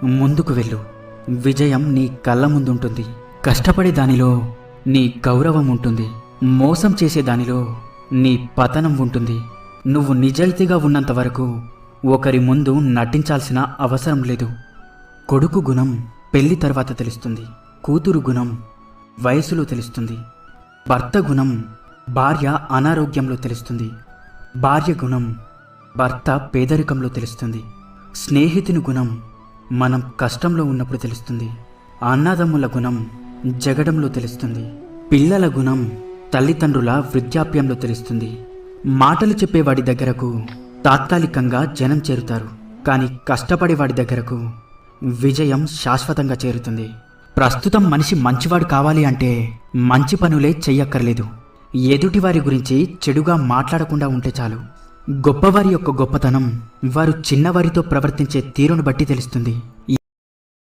ముందుకు వెళ్ళు. విజయం నీ కళ్ళ ముందుంటుంది. కష్టపడే దానిలో నీ గౌరవం ఉంటుంది. మోసం చేసే దానిలో నీ పతనం ఉంటుంది. నువ్వు నిజాయితీగా ఉన్నంత వరకు ఒకరి ముందు నటించాల్సిన అవసరం లేదు. కొడుకు గుణం పెళ్లి తర్వాత తెలుస్తుంది. కూతురు గుణం వయసులో తెలుస్తుంది. భర్త గుణం భార్య అనారోగ్యంలో తెలుస్తుంది. భార్య గుణం భర్త పేదరికంలో తెలుస్తుంది. స్నేహితుని గుణం మనం కష్టంలో ఉన్నప్పుడు తెలుస్తుంది. అన్నదమ్ముల గుణం జగడంలో తెలుస్తుంది. పిల్లల గుణం తల్లిదండ్రుల వృద్ధాప్యంలో తెలుస్తుంది. మాటలు చెప్పేవాడి దగ్గరకు తాత్కాలికంగా జనం చేరుతారు, కానీ కష్టపడేవాడి దగ్గరకు విజయం శాశ్వతంగా చేరుతుంది. ప్రస్తుతం మనిషి మంచివాడు కావాలి అంటే మంచి పనులే చెయ్యక్కర్లేదు. ఎదుటివారి గురించి చెడుగా మాట్లాడకుండా ఉంటే చాలు. గొప్పవారి యొక్క గొప్పతనం వారు చిన్నవారితో ప్రవర్తించే తీరును బట్టి తెలుస్తుంది.